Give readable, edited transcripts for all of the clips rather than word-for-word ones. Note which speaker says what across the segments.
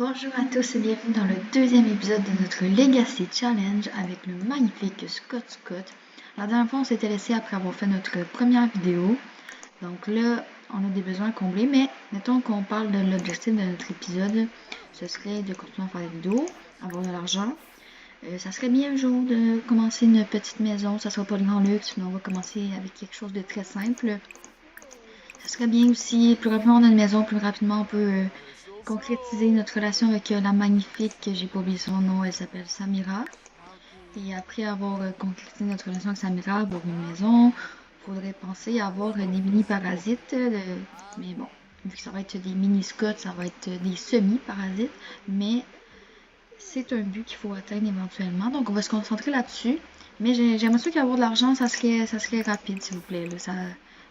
Speaker 1: Bonjour à tous et bienvenue dans le deuxième épisode de notre Legacy Challenge avec le magnifique Scott. La dernière fois on s'était laissé après avoir fait notre première vidéo. Donc là on a des besoins comblés, mais mettons qu'on parle de l'objectif de notre épisode, ce serait de continuer à faire des vidéos, avoir de l'argent. Ça serait bien un jour de commencer une petite maison, ça sera pas le grand luxe, mais on va commencer avec quelque chose de très simple. Ça serait bien aussi, plus rapidement on a une maison, plus rapidement on peut concrétiser notre relation avec la magnifique, j'ai pas oublié son nom, elle s'appelle Samira. Et après avoir concrétisé notre relation avec Samira, avoir une maison, faudrait penser à avoir des mini-parasites. Mais bon, vu que ça va être des mini-scots, ça va être des semi-parasites. Mais c'est un but qu'il faut atteindre éventuellement. Donc on va se concentrer là-dessus. Mais j'aimerais sûr qu'avoir de l'argent, ça serait rapide, s'il vous plaît. Là.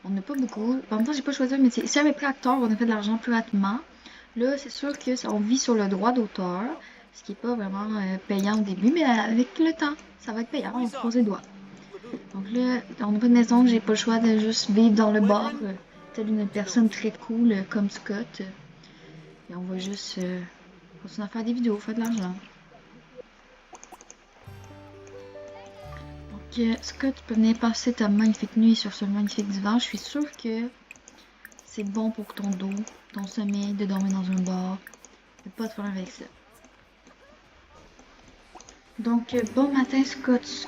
Speaker 1: On n'a pas beaucoup. En même temps, j'ai pas choisi un métier. Si j'avais pris acteur, on a fait de l'argent plus rapidement. Là, c'est sûr qu'on vit sur le droit d'auteur, ce qui n'est pas vraiment payant au début, mais avec le temps, ça va être payant, on croise les doigts. Donc là, on n'a pas de maison, j'ai pas le choix de juste vivre dans le bar, telle une personne très cool comme Scott. Et on va juste continuer à faire des vidéos, faire de l'argent. Donc Scott, tu peux venir passer ta magnifique nuit sur ce magnifique divan. Je suis sûre que c'est bon pour ton dos, ton sommeil, de dormir dans un bar. Pas de problème avec ça. Donc, bon matin Scott.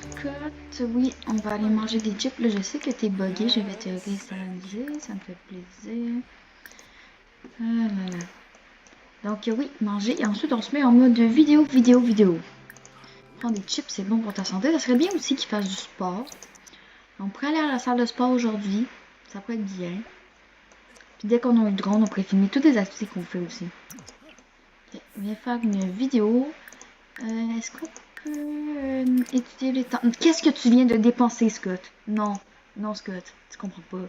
Speaker 1: Oui, on va aller manger des chips. Là, je sais que t'es buggé, je vais te réinitialiser, ça me fait plaisir. Ah là là. Donc, oui, manger. Et ensuite, on se met en mode vidéo. Prendre des chips, c'est bon pour ta santé. Ça serait bien aussi qu'il fasse du sport. On pourrait aller à la salle de sport aujourd'hui. Ça pourrait être bien. Puis dès qu'on a eu le drone, on pourrait filmer toutes les activités qu'on fait aussi. Okay. On vient faire une vidéo. Est-ce qu'on peut étudier les temps? Qu'est-ce que tu viens de dépenser, Scott? Non, Scott, tu comprends pas.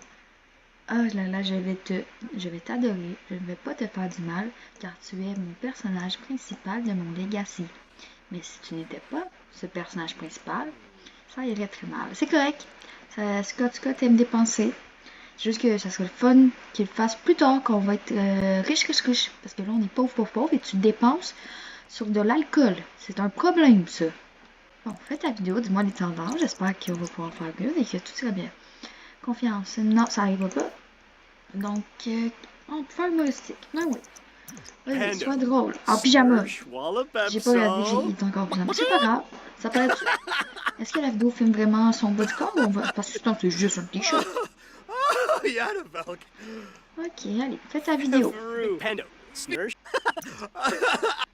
Speaker 1: Ah là là, je vais t'adorer. Je ne vais pas te faire du mal, car tu es mon personnage principal de mon legacy. Mais si tu n'étais pas ce personnage principal, ça irait très mal. C'est correct. Scott aime dépenser. C'est juste que ça serait le fun qu'il le fasse plus tard quand on va être riche. Parce que là, on est pauvre et tu dépenses sur de l'alcool. C'est un problème, ça. Bon, fais ta vidéo, dis-moi les tendances. J'espère qu'on va pouvoir faire mieux et que tout ira bien. Confiance. Non, ça n'arrivera pas. Donc, on peut faire humoristique. Ben oui. Vas-y, sois drôle. En pyjama. J'ai pas regardé, il est encore en pyjama. C'est pas grave. Ça peut être... Est-ce que la vidéo filme vraiment son bas du corps ou on va... Parce que sinon, c'est juste un t-shirt. Ok, allez, fais ta vidéo.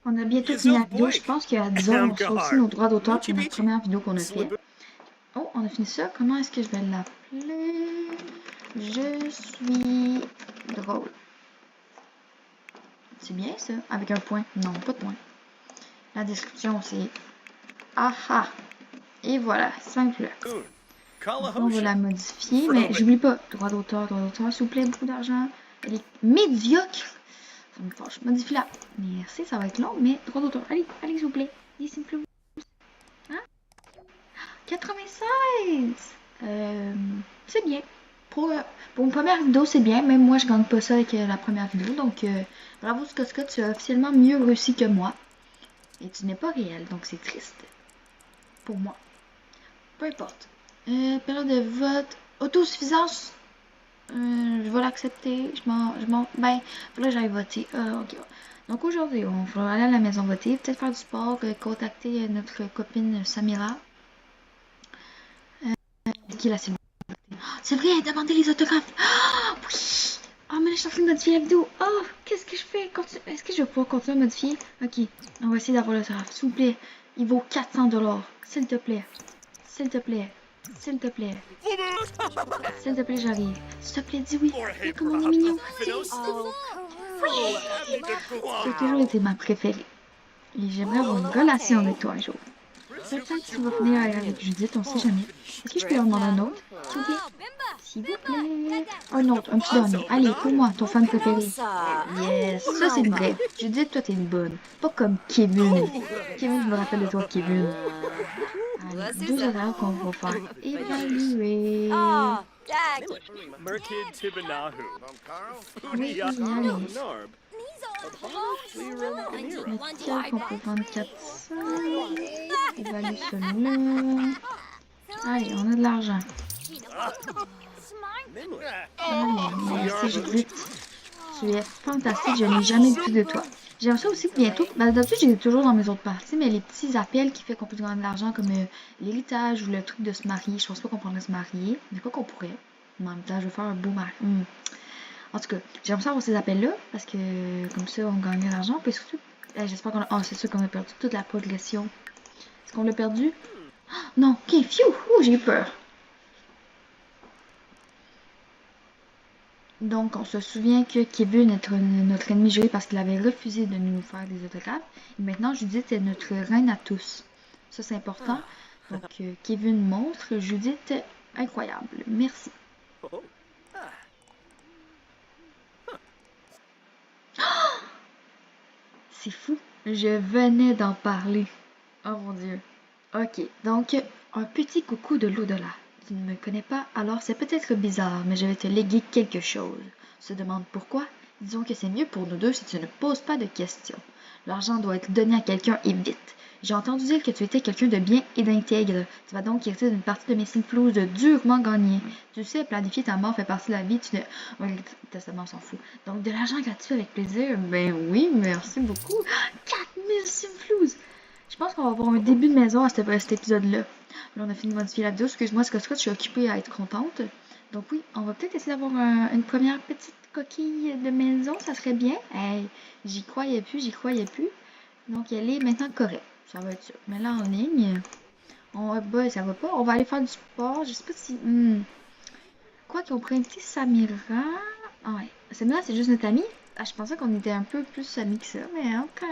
Speaker 1: On a bientôt fini la vidéo. Je pense qu'à 10 heures, on sera aussi nos droits d'auteur pour notre première vidéo qu'on a fait. Oh, on a fini ça. Comment est-ce que je vais l'appeler? Je suis drôle. C'est bien ça? Avec un point. Non, pas de point. La description, c'est... Aha! Et voilà, simple. On va la modifier, mais j'oublie pas. Droit d'auteur, s'il vous plaît, beaucoup d'argent. Elle est médiocre. Ça me fâche. Modifie-la. Merci, ça va être long, mais droit d'auteur. Allez, s'il vous plaît. S'il vous plaît. Hein? 96! C'est bien. Pour une première vidéo, c'est bien. Même moi, je gagne pas ça avec la première vidéo. Donc, bravo Scott, tu as officiellement mieux réussi que moi. Et tu n'es pas réel, donc c'est triste. Pour moi. Peu importe. Période de vote. Autosuffisance. Je vais l'accepter. Ben, là, j'aille voter. Ok. Donc aujourd'hui, on va aller à la maison voter. Peut-être faire du sport. Contacter notre copine Samira. Qui est la cellule. C'est vrai, demander les autographes. Ah, oui. Oh, mais là, je suis en train de modifier la vidéo. Oh, qu'est-ce que je fais? Est-ce que je vais pouvoir continuer à modifier? Ok, on va essayer d'avoir l'autographe. S'il vous plaît, il vaut 400 $. S'il te plaît. S'il te plaît. S'il te plaît. S'il te plaît, j'arrive. S'il te plaît, dis oui. Oh, comme on est mignon. Dis oui. Oui. Tu as toujours été ma préférée. Et j'aimerais avoir une relation avec toi un jour. Peut-être que tu vas finir avec Judith, on sait jamais. Est-ce que je peux leur demander un autre? S'il vous plaît. S'il vous plaît. Un autre, un petit dernier. Allez, pour moi, ton fan préféré. Yes, ça c'est vrai. Judith, toi t'es une bonne. Pas comme Kevin. Kevin, je me rappelle de toi, Kevin. Allez, 2 horaires qu'on va faire évaluer. Oui, allez. Lesquels qu'on peut vendre 400. On va aller celui-là. Allez, on a de l'argent. Allez, merci Judith. Tu es fantastique, je n'ai jamais vu de toi. J'aime ça aussi que bientôt, d'habitude j'ai toujours dans mes autres parties, mais les petits appels qui font qu'on peut gagner de l'argent comme l'héritage ou le truc de se marier, je pense pas qu'on pourrait se marier, mais quoi qu'on pourrait. Mais en même temps, je vais faire un beau mariage. En tout cas, j'aime ça avoir ces appels-là, parce que comme ça on gagne de l'argent, puis surtout, j'espère qu'on a... Oh, c'est sûr qu'on a perdu toute la progression. Est-ce qu'on l'a perdu? Oh, non, ok, phew, j'ai eu peur. Donc, on se souvient que Kevin est notre ennemi juré parce qu'il avait refusé de nous faire des autographes. Et maintenant, Judith est notre reine à tous. Ça, c'est important. Donc, Kevin monstre, Judith incroyable. Merci. Oh! C'est fou. Je venais d'en parler. Oh mon Dieu. Ok, donc, un petit coucou de l'au-delà. Tu ne me connais pas, alors c'est peut-être bizarre, mais je vais te léguer quelque chose. Se demande pourquoi? Disons que c'est mieux pour nous deux si tu ne poses pas de questions. L'argent doit être donné à quelqu'un et vite. J'ai entendu dire que tu étais quelqu'un de bien et d'intègre. Tu vas donc hériter d'une partie de mes Sinflouz durement gagnée. Tu sais, planifier ta mort fait partie de la vie. Tu ne... Oui, le testament s'en fout. Donc, de l'argent gratuit avec plaisir? Ben oui, merci beaucoup. 4000 Sinflouz! Je pense qu'on va avoir un début de maison à cet épisode-là. Là, on a fini de modifier la vidéo. Excuse-moi, Scott, je suis occupée à être contente. Donc oui, on va peut-être essayer d'avoir une première petite coquille de maison. Ça serait bien. Hey, j'y croyais plus. Donc, elle est maintenant correcte. Ça va être ça. Mais là, en ligne, bah, ça va pas. On va aller faire du sport. Je sais pas si... Quoi qu'on pourrait inviter Samira. Ah ouais. Samira, c'est juste notre amie. Ah, je pensais qu'on était un peu plus amis que ça. Mais ok.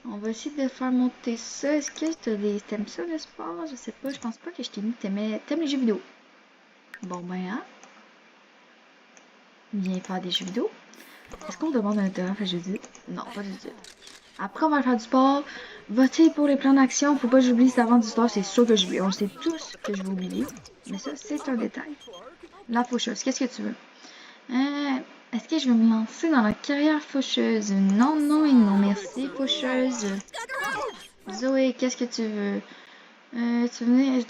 Speaker 1: On va essayer de faire monter ça. Est-ce que t'aimes ça le sport? Je sais pas. Je pense pas que je t'ai mis. T'aimes les jeux vidéo. Bon ben, hein? Viens faire des jeux vidéo. Est-ce qu'on demande un autographe à Judith? Non, pas Judith. Après, on va faire du sport. Voter pour les plans d'action. Faut pas que j'oublie cette avance d'histoire. C'est sûr que j'oublie. On sait tous que je vais oublier. Mais ça, c'est un détail. La faucheuse. Qu'est-ce que tu veux? Est-ce que je vais me lancer dans la carrière faucheuse? Non, non et non. Merci, faucheuse. Zoé, qu'est-ce que tu veux? Tu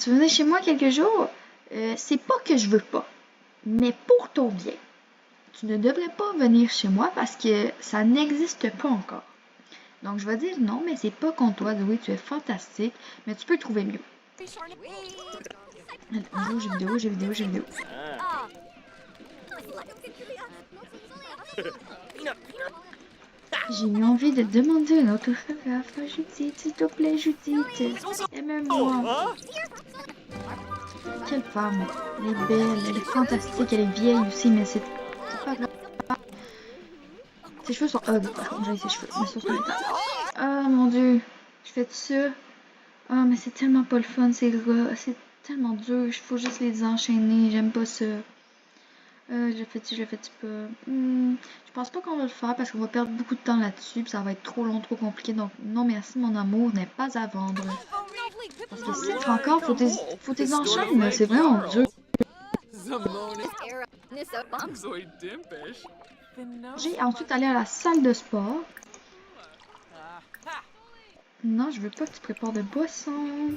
Speaker 1: venais chez moi quelques jours? C'est pas que je veux pas. Mais pour ton bien. Tu ne devrais pas venir chez moi parce que ça n'existe pas encore. Donc, je vais dire non, mais c'est pas contre toi, Zoé, tu es fantastique, mais tu peux trouver mieux. Jeux vidéo. J'ai eu envie de demander un autographe à Judith, s'il te plaît, Judith. Aime-moi. Quelle femme. Elle est belle, elle est fantastique, elle est vieille aussi, mais c'est pas grave. Ses cheveux sont ugly, par contre, j'ai ses cheveux, mais ça, c'est un détail. Oh mon dieu, je fais ça. Oh, mais c'est tellement pas le fun, c'est tellement dur, il faut juste les enchaîner, j'aime pas ça. Je fais-tu pas. Je pense pas qu'on va le faire parce qu'on va perdre beaucoup de temps là-dessus, puis ça va être trop long, trop compliqué, donc non merci, mon amour n'est pas à vendre. Parce que si tu fais encore, faut tes enchaîner, c'est vraiment dur. J'ai ensuite allé à la salle de sport. Non, je veux pas que tu prépares de boissons.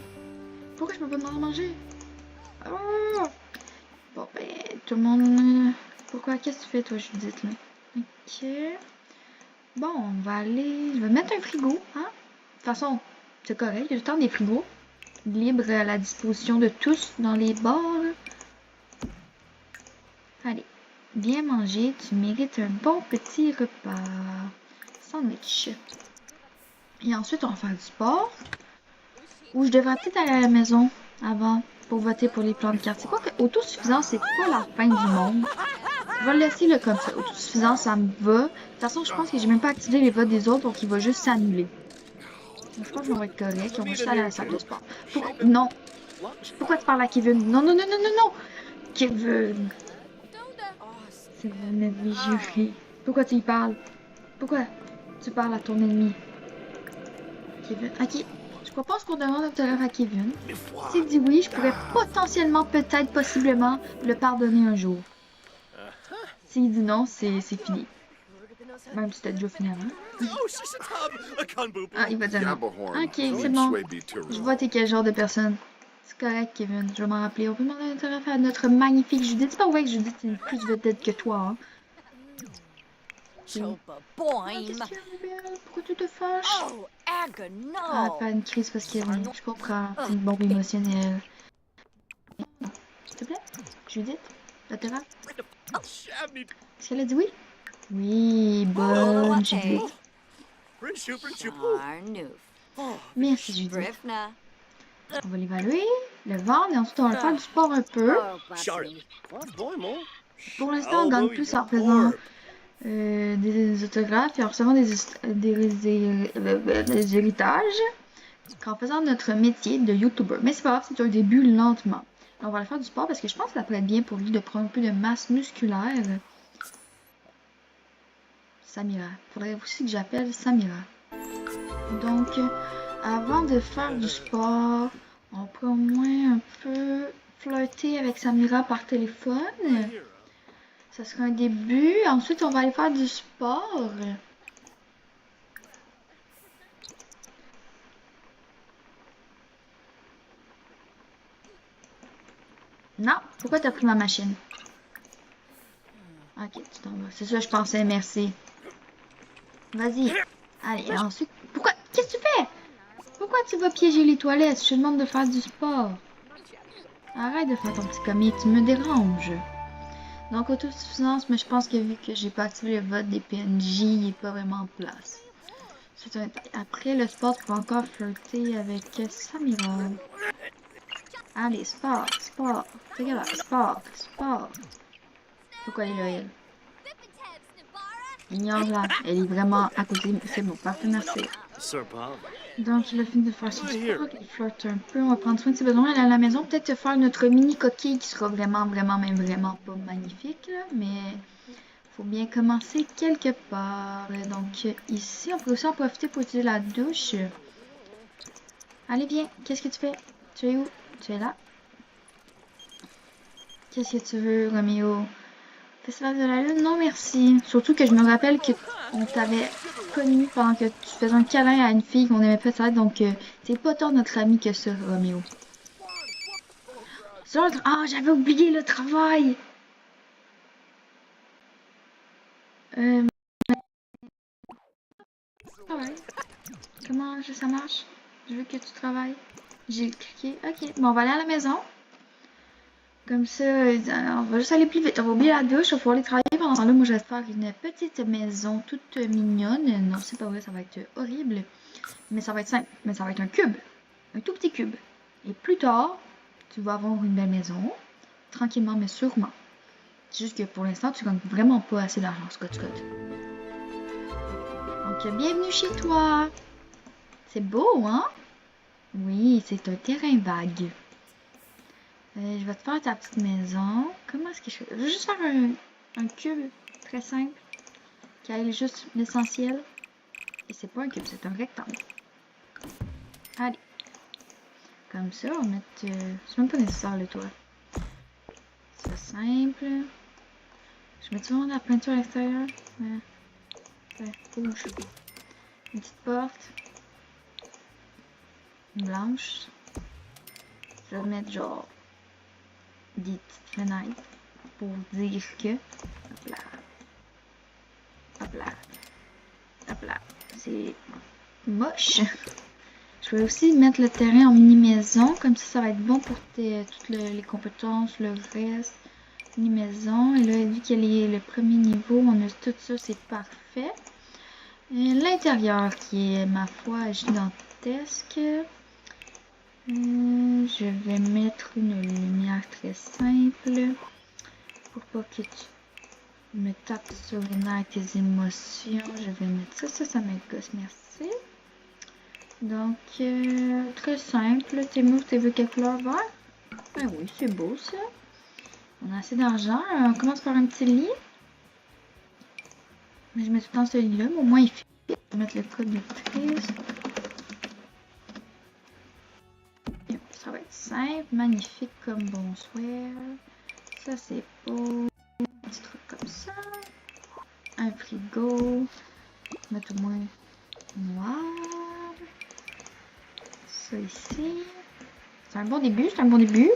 Speaker 1: Pourquoi je peux pas demander à manger? Oh! Bon, ben, tout le monde... Pourquoi? Qu'est-ce que tu fais, toi, Judith, là? Ok. Bon, on va aller... Je vais mettre un frigo, hein? De toute façon, c'est correct, il y a tout le temps des frigos. Libres à la disposition de tous dans les bars. Allez. Bien manger, tu mérites un bon petit repas. Sandwich. Et ensuite, on va faire du sport. Ou je devrais peut-être aller à la maison avant pour voter pour les plans de quartier. Quoique, autosuffisance, c'est pas la fin du monde. Je vais le laisser là comme ça. Autosuffisance, ça me va. De toute façon, je pense que j'ai même pas activé les votes des autres, donc il va juste s'annuler. Je pense qu'on va être correct. On va juste aller à la salle de sport. Non. Pourquoi tu parles à Kevin? Non, non, non, non, non, non. Kevin. C'est mon ennemi juré. Pourquoi tu y parles? Pourquoi tu parles à ton ennemi? Kevin. Ok. Je propose qu'on demande un autographe à Kevin. S'il dit oui, je pourrais potentiellement, peut-être, possiblement, le pardonner un jour. S'il dit non, c'est fini. Même si c'était déjà fini avant. Ah, il va dire non.
Speaker 2: Gabahorn,
Speaker 1: Ok, c'est bon. Je vois t'es quel genre de personne. C'est correct, Kevin. Je vais m'en rappeler. On peut demander un autographe à notre magnifique Judith. C'est pas vrai que Judith est une plus vedette que toi, hein.
Speaker 3: Chopa
Speaker 1: Ah,
Speaker 3: boim.
Speaker 1: qu'est-ce qu'il y a, Rebelle? Pourquoi tu te fâches?
Speaker 3: Oh,
Speaker 1: Ah,
Speaker 3: agano.
Speaker 1: pas une crise parce Kevin. Je comprends. C'est une bombe émotionnelle. S'il te plaît? Judith? L'autographe? Est-ce qu'elle a dit oui? Oui, bonne Judith.
Speaker 3: Charnouf.
Speaker 1: Merci Judith.
Speaker 3: Brifna.
Speaker 1: On va l'évaluer, le vendre et ensuite on va faire du sport un peu.
Speaker 3: Oh, Batsy.
Speaker 1: Pour l'instant, on gagne plus en faisant des autographes et en recevant des héritages qu'en faisant notre métier de YouTuber. Mais c'est pas grave, c'est un début lentement. On va aller faire du sport parce que je pense que ça pourrait être bien pour lui de prendre un peu de masse musculaire. Samira. Faudrait aussi que j'appelle Samira. Donc, avant de faire du sport, on peut au moins un peu flirter avec Samira par téléphone. Ça sera un début. Ensuite, on va aller faire du sport. Non, pourquoi t'as pris ma machine? Ok, tu t'en vas. C'est ça, je pensais, merci. Vas-y. Allez, ensuite... Pourquoi? Qu'est-ce que tu fais? Pourquoi tu vas piéger les toilettes? Je te demande de faire du sport. Arrête de faire ton petit commis, tu me déranges. Donc, autosuffisance, mais je pense que vu que j'ai pas activé le vote des PNJ, il n'est pas vraiment en place. Après, le sport, tu peux encore flirter avec Samira. Allez, sport, sport. Regarde, sport, sport. Pourquoi elle est là, elle? Ignore-la. Elle est vraiment à côté. C'est bon, parfait, merci. Donc, il a fini de faire son sport. Il flirte un peu. On va prendre soin de ses besoins. Elle est à la maison. Peut-être faire notre mini coquille qui sera vraiment, même vraiment pas magnifique. Là, mais faut bien commencer quelque part. Donc, ici, on peut aussi en profiter pour utiliser la douche. Allez, viens. Qu'est-ce que tu fais? Tu es où? Tu es là? Qu'est-ce que tu veux, Roméo? Festival de la Lune? Non, merci. Surtout que je me rappelle que on t'avait connu pendant que tu faisais un câlin à une fille qu'on aimait peut-être, donc c'est pas tant notre ami que ça, Roméo. Ah, j'avais oublié le travail! Ouais. Comment ça marche? Je veux que tu travailles. J'ai cliqué. Ok, bon, on va aller à la maison. Comme ça, on va juste aller plus vite. On va oublier la douche, on va pouvoir aller travailler. Pendant ce temps-là, moi, je vais te faire une petite maison toute mignonne. Non, c'est pas vrai, ça va être horrible. Mais ça va être simple. Mais ça va être un cube. Un tout petit cube. Et plus tard, tu vas avoir une belle maison. Tranquillement, mais sûrement. C'est juste que pour l'instant, tu gagnes vraiment pas assez d'argent, Scott. Donc, bienvenue chez toi. C'est beau, hein? Oui, c'est un terrain vague. Je vais te faire ta petite maison. Comment est-ce que je fais? Je vais juste faire un cube très simple qui aille juste l'essentiel. Et c'est pas un cube, c'est un rectangle. Allez. Comme ça, on va mettre... c'est même pas nécessaire le toit. C'est simple. Je mets toujours de la peinture à l'extérieur. Rouge. Une petite porte. Blanche. Je vais mettre genre des petites fenêtres pour dire que... Hop là. Hop là. Hop là. C'est moche. Je vais aussi mettre le terrain en mini-maison. Comme ça va être bon pour toutes les compétences, le reste. Mini-maison. Et là, vu qu'elle est le premier niveau, on a tout ça, c'est parfait. L'intérieur qui est, ma foi, gigantesque. Je vais mettre une lumière très simple pour pas que tu me tapes sur les nerfs tes émotions. Je vais mettre ça m'égosse, merci. Donc, très simple. Tes murs, tu veux quelle couleur? Vert? Ben oui, c'est beau ça. On a assez d'argent. On commence par un petit lit. Mais je mets tout le temps ce lit-là, mais au moins il fait. Je vais mettre le code de prise. Ça va être simple, magnifique comme bonsoir. Ça c'est beau. Un petit truc comme ça. Un frigo. Mettre au moins noir. Ça ici. C'est un bon début, c'est un bon début.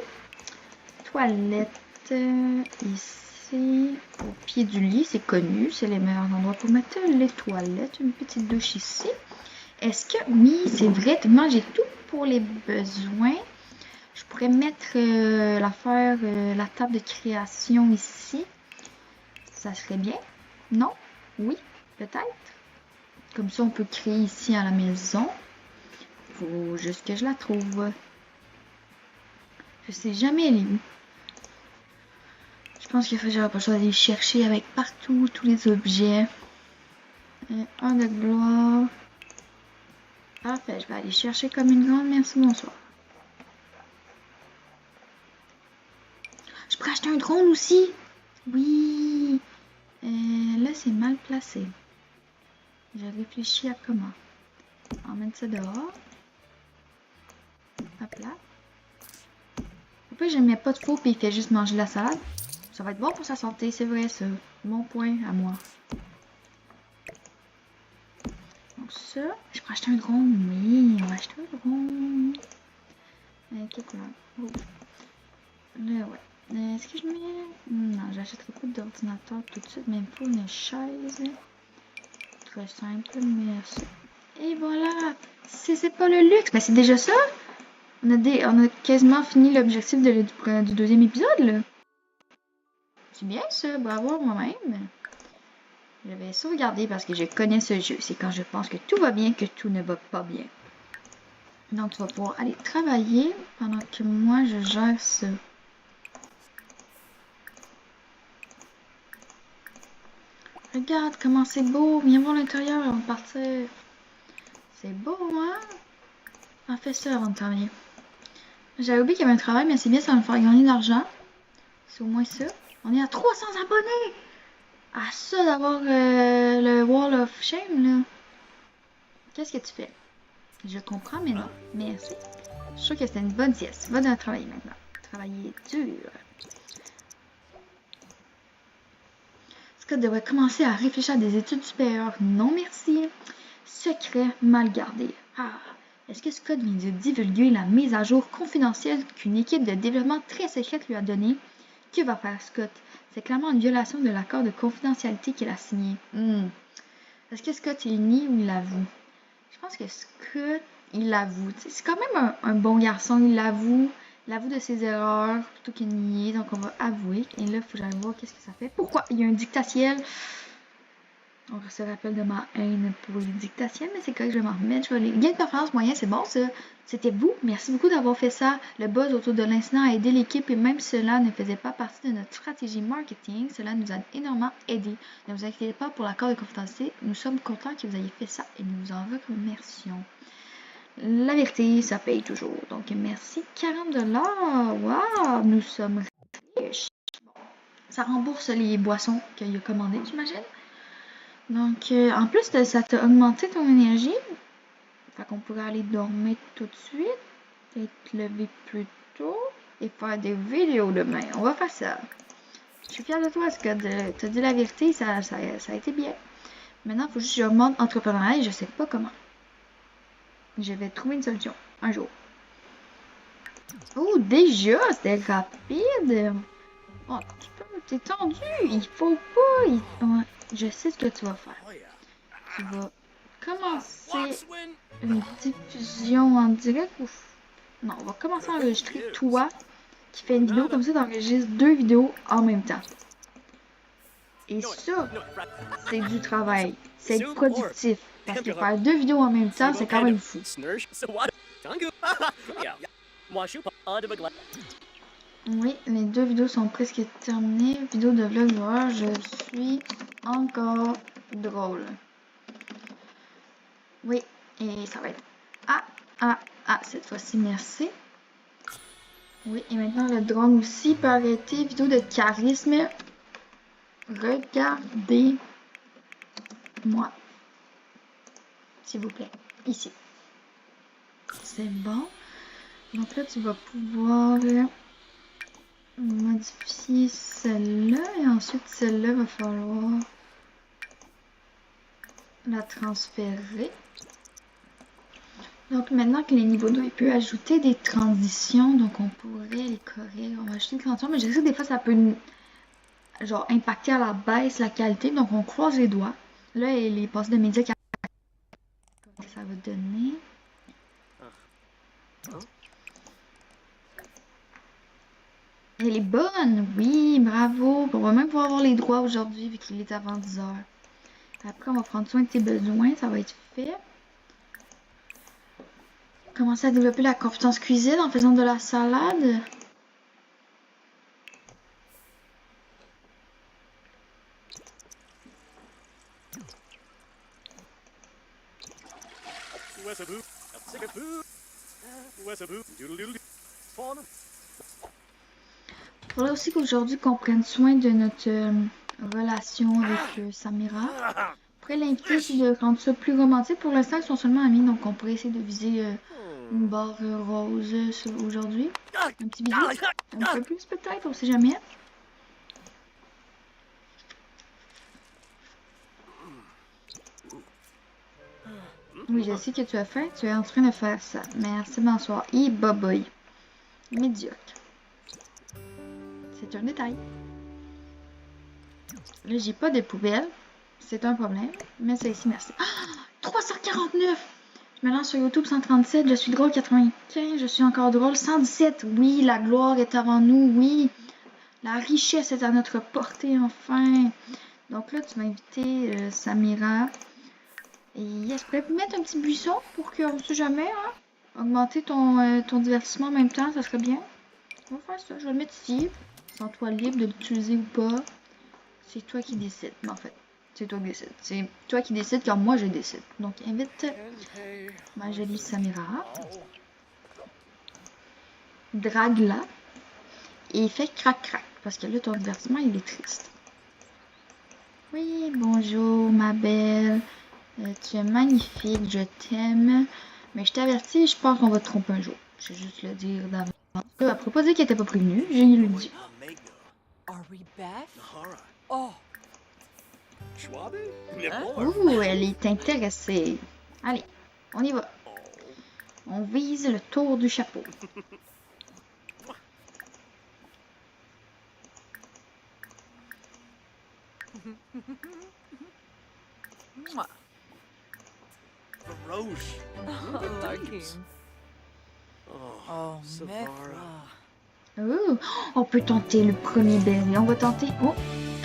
Speaker 1: Toilette ici. Au pied du lit, c'est connu. C'est les meilleurs endroits pour mettre les toilettes. Une petite douche ici. Est-ce que, oui, c'est vrai, tellement j'ai tout pour les besoins. Je pourrais mettre l'affaire, la table de création ici. Ça serait bien. Non? Oui? Peut-être? Comme ça, on peut créer ici à la maison. Faut juste que je la trouve. Je sais jamais elle est où. Je pense qu'il faut que j'aurais pas le choix d'aller chercher avec partout tous les objets. Un de gloire. Parfait, je vais aller chercher comme une grande. Merci, bonsoir. Je pourrais acheter un drone aussi. Oui. Là, c'est mal placé. Je réfléchis à comment. On met ça dehors. Hop là. Pourquoi je ne mets pas de four et il fait juste manger la salade? Ça va être bon pour sa santé, c'est vrai ça. Mon point à moi. Donc ça, je pourrais acheter un drone. Oui, on va acheter un drone. Quelle couleur? Oh. Là, ouais. Est-ce que je mets... Non, j'achèterai pas d'ordinateur tout de suite, même pas une chaise. Très simple, merci. Et voilà! C'est pas le luxe, mais c'est déjà ça! On a quasiment fini l'objectif du deuxième épisode, là. C'est bien ça, bravo moi-même. Je vais sauvegarder parce que je connais ce jeu. C'est quand je pense que tout va bien que tout ne va pas bien. Donc, tu vas pouvoir aller travailler pendant que moi, je gère ça. Regarde comment c'est beau. Viens voir l'intérieur avant de partir. C'est beau, hein? On fait ça avant de travailler. J'avais oublié qu'il y avait un travail, mais c'est bien, ça va me faire gagner de l'argent. C'est au moins ça. On est à 300 abonnés! Ah, ça d'avoir le Wall of Shame, là. Qu'est-ce que tu fais? Je comprends, mais non. Merci. Je suis sûre que c'était une bonne sieste. Va travailler maintenant. Travailler dur. Scott devrait commencer à réfléchir à des études supérieures. Non, merci. Secret mal gardé. Ah, est-ce que Scott vient de divulguer la mise à jour confidentielle qu'une équipe de développement très secrète lui a donnée? Que va faire Scott? C'est clairement une violation de l'accord de confidentialité qu'il a signé. Est-ce que Scott il nie ou il l'avoue? Je pense que Scott, il l'avoue. C'est quand même un bon garçon, il l'avoue. Il avoue de ses erreurs plutôt que nier. Donc on va avouer. Et là, il faut que j'aille voir qu'est-ce que ça fait. Pourquoi? Il y a un dictatiel. On se rappelle de ma haine pour les dictatiels, mais c'est correct, je vais m'en remettre. Je vais aller. Gain de performance moyen, c'est bon ça. C'était vous. Merci beaucoup d'avoir fait ça. Le buzz autour de l'incident a aidé l'équipe et même cela ne faisait pas partie de notre stratégie marketing. Cela nous a énormément aidé. Ne vous inquiétez pas pour l'accord de confidentialité. Nous sommes contents que vous ayez fait ça et nous vous en remercions. La vérité, ça paye toujours. Donc merci. 40$. Waouh, nous sommes riches. Ça rembourse les boissons qu'il a commandées, j'imagine. Donc, en plus, ça t'a augmenté ton énergie. Fait qu'on pourrait aller dormir tout de suite, être levé plus tôt et faire des vidéos demain. On va faire ça. Je suis fière de toi, Scott. T'as dit la vérité, ça a été bien. Maintenant, il faut juste que j'augmente entrepreneuriat et je sais pas comment. Je vais trouver une solution un jour. Oh, déjà, c'était rapide. Oh, t'es tendu. Il faut pas. Ouais, je sais ce que tu vas faire. Tu vas commencer une diffusion en direct ou... Non, on va commencer à enregistrer toi qui fait une vidéo comme ça, t'enregistres 2 vidéos en même temps. Et ça, c'est du travail. C'est productif. Parce que faire 2 vidéos en même temps, c'est quand même fou. Oui, les 2 vidéos sont presque terminées. Vidéo de vlog d'horreur, je suis encore drôle. Oui, et ça va être... cette fois-ci, merci. Oui, et maintenant le drone aussi peut arrêter. Vidéo de charisme. Regardez-moi. S'il vous plaît. Ici. C'est bon. Donc là, tu vas pouvoir modifier celle-là. Et ensuite, celle-là va falloir la transférer. Donc maintenant que les niveaux 2, il peut ajouter des transitions, donc on pourrait les corriger. On va ajouter des transitions, mais je sais que des fois ça peut genre impacter à la baisse la qualité, donc on croise les doigts. Là, il est passé de médias que ça va donner. Elle est bonne, oui, bravo. On va même pouvoir avoir les droits aujourd'hui vu qu'il est avant 10 heures. Après, on va prendre soin de tes besoins, ça va être fait. Commencer à développer la compétence cuisine en faisant de la salade. Il faudrait aussi qu'aujourd'hui qu'on prenne soin de notre relation avec Samira. Après, l'inviter aussi de rendre ça plus romantique. Pour l'instant, ils sont seulement amis, donc on pourrait essayer de viser une barre rose aujourd'hui. Un petit bisou. Un peu plus peut-être, on sait jamais. Oui, je sais que tu as faim. Tu es en train de faire ça. Merci, bonsoir. Et bye-bye. Médiocre. C'est un détail. Là, j'ai pas de poubelle. C'est un problème. Mais c'est ici, merci. Ah, 349! Je me lance sur YouTube 137. Je suis drôle 95. Je suis encore drôle 117. Oui, la gloire est avant nous. Oui, la richesse est à notre portée, enfin. Donc là, tu vas inviter Samira. Et yes, je pourrais mettre un petit buisson pour qu'on ne sait jamais, hein? Augmenter ton divertissement en même temps, ça serait bien. On va faire ça, je vais le mettre ici. Sens toi libre de l'utiliser ou pas. C'est toi qui décides, mais en fait. C'est toi qui décides. C'est toi qui décides car moi je décide. Donc invite ma jolie Samira. Drague-la. Et fais crac-crac. Parce que là, ton divertissement, il est triste. Oui, bonjour ma belle. Tu es magnifique, je t'aime. Mais je t'avertis, je pense qu'on va te tromper un jour. Je vais juste le dire d'avance. À propos dire qu'elle était pas prévenue, je lui dis. Oh, elle est intéressée. Allez, on y va. On vise le tour du chapeau. Oh, on peut tenter le premier baiser. On va tenter. Oh,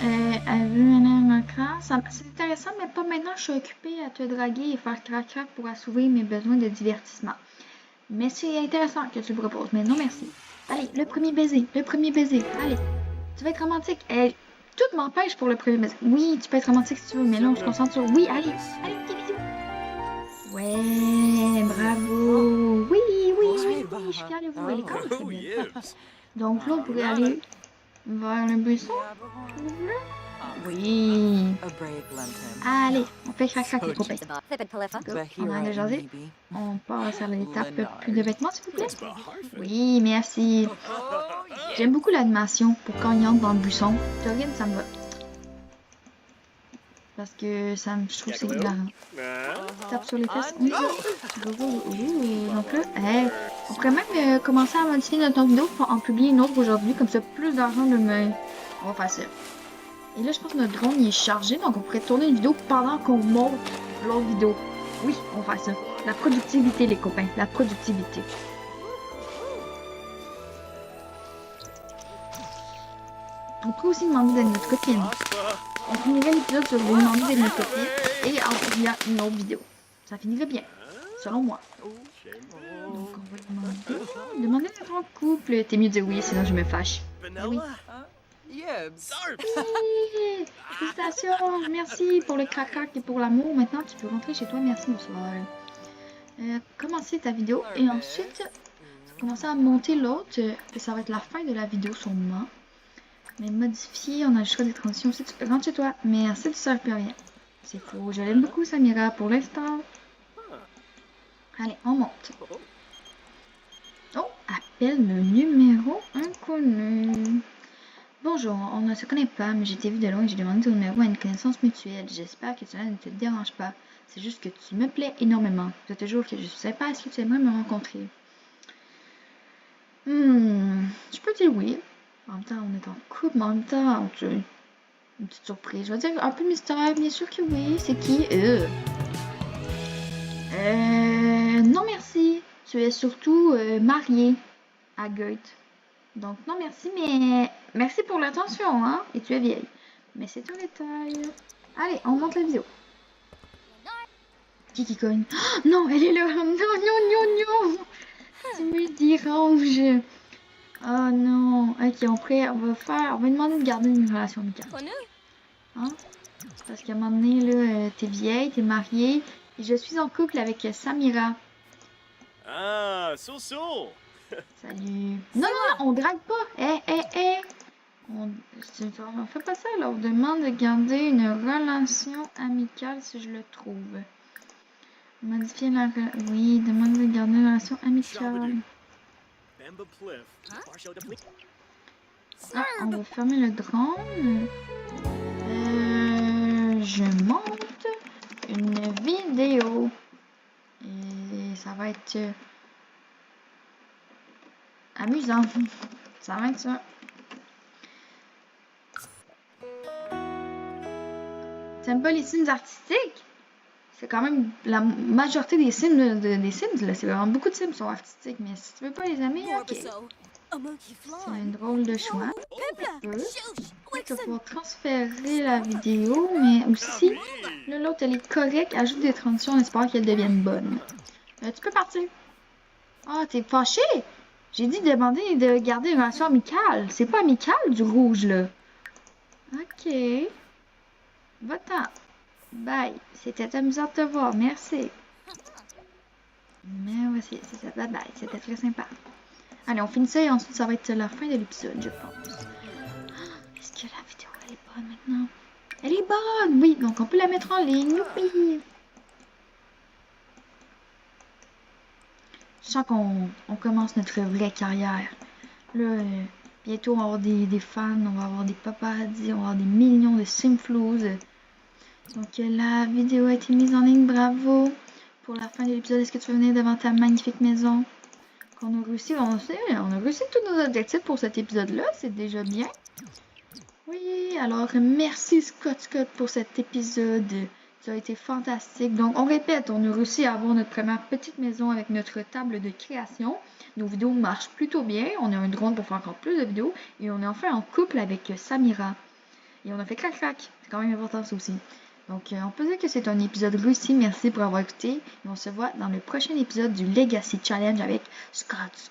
Speaker 1: elle veut un écran. C'est intéressant, mais pas maintenant. Je suis occupée à te draguer et faire crac-crac pour assouvir mes besoins de divertissement. Mais c'est intéressant que tu le proposes. Mais non, merci. Allez, le premier baiser. Le premier baiser. Allez, tu vas être romantique. Tout m'empêche pour le premier baiser. Oui, tu peux être romantique si tu veux, mais là, on se concentre sur. Oui, allez, allez, petit bisou. Ouais, bravo. Oui, oui, oui, oui, je suis fière de vous. Elle est quand même très belle. Donc là, on pourrait aller vers le buisson. Oui. Allez, on fait crac-crac les copains. On a déjà jasé. On passe à l'étape plus de vêtements, s'il vous plaît. Oui, merci. J'aime beaucoup l'animation pour quand il entre dans le buisson. Torine, ça me va. Parce que je trouve que c'est hilarant. Tape sur les fesses. Donc là, on pourrait même commencer à modifier notre vidéo pour en publier une autre aujourd'hui. Comme ça, plus d'argent de me... On va faire ça. Et là, je pense que notre drone il est chargé. Donc, on pourrait tourner une vidéo pendant qu'on monte l'autre vidéo. Oui, on va faire ça. La productivité, les copains. La productivité. On peut aussi demander d'être notre copine. On finirait l'épisode sur vous demander d'être notre copine et en publiant une autre vidéo. Ça finirait bien, selon moi. Donc on va demander d'être en couple. T'es mieux de dire oui, sinon je me fâche. Oui. Félicitations, merci pour le crac-crac et pour l'amour. Maintenant tu peux rentrer chez toi, merci, bonsoir. Commencer ta vidéo et ensuite commencer à monter l'autre. Ça va être la fin de la vidéo sûrement. Mais modifier, on a le choix des transitions aussi. Tu peux rentrer chez toi. Merci, tu sers plus rien. C'est faux. Je l'aime beaucoup, Samira, pour l'instant. Allez, on monte. Oh, appelle le numéro inconnu. Bonjour, on ne se connaît pas, mais je t'ai vu de loin et j'ai demandé ton numéro à une connaissance mutuelle. J'espère que cela ne te dérange pas. C'est juste que tu me plais énormément. Je te jure que je suis sympa. Est-ce que tu aimerais me rencontrer? Je peux dire oui. En même temps, on est en couple, mais en même temps, une petite surprise. Je vais dire un peu mystère, bien sûr que oui. C'est qui? Non merci. Tu es surtout mariée à Goethe. Donc non merci, mais merci pour l'attention, hein. Et tu es vieille. Mais c'est un détail. Allez, on monte la vidéo. Qui cogne? Oh, non, elle est là. Non, non, non, non. Tu me déranges. Oh non. Ok, on va demander de garder une relation amicale. Hein? Parce qu'à un moment donné, là, t'es vieille, t'es mariée. Et je suis en couple avec Samira.
Speaker 2: Ah, so.
Speaker 1: Salut. Non, non, on drague pas. On fait pas ça, là. On demande de garder une relation amicale si je le trouve. Modifier la... Oui, demande de garder une relation amicale. Ah, on va fermer le drone. Je monte une vidéo. Et ça va être amusant. Ça va être ça. T'aimes pas les Sims artistiques? C'est quand même la majorité des Sims, des Sims là. C'est vraiment beaucoup de Sims sont artistiques. Mais si tu veux pas les aimer, ok. C'est un drôle de choix. Tu vas pouvoir transférer la vidéo, mais aussi, là, l'autre, elle est correcte. Ajoute des transitions en espérant qu'elle devienne bonne. Tu peux partir. Ah, t'es fâché? J'ai dit de demander de garder une relation amicale. C'est pas amical du rouge, là. Ok. Va-t'en. Bye. C'était amusant de te voir. Merci. Mais voici, c'est ça. Bye bye. C'était très sympa. Allez, on finit ça et ensuite ça va être la fin de l'épisode, je pense. Est-ce que la vidéo elle est bonne maintenant? Elle est bonne! Oui, donc on peut la mettre en ligne. Youpi! Je sens qu'on commence notre vraie carrière. Là, bientôt on va avoir des fans, on va avoir des paparazzis, on va avoir des millions de simflouz. Donc la vidéo a été mise en ligne, bravo! Pour la fin de l'épisode, est-ce que tu veux venir devant ta magnifique maison? Qu'on a réussi, on a réussi tous nos objectifs pour cet épisode-là, c'est déjà bien. Oui, alors merci Scott pour cet épisode. Ça a été fantastique. Donc, on répète, on a réussi à avoir notre première petite maison avec notre table de création. Nos vidéos marchent plutôt bien. On a un drone pour faire encore plus de vidéos. Et on est enfin en couple avec Samira. Et on a fait crac-crac. C'est quand même important ça aussi. Donc, on peut dire que c'est un épisode réussi. Merci pour avoir écouté. Et on se voit dans le prochain épisode du Legacy Challenge avec Scott.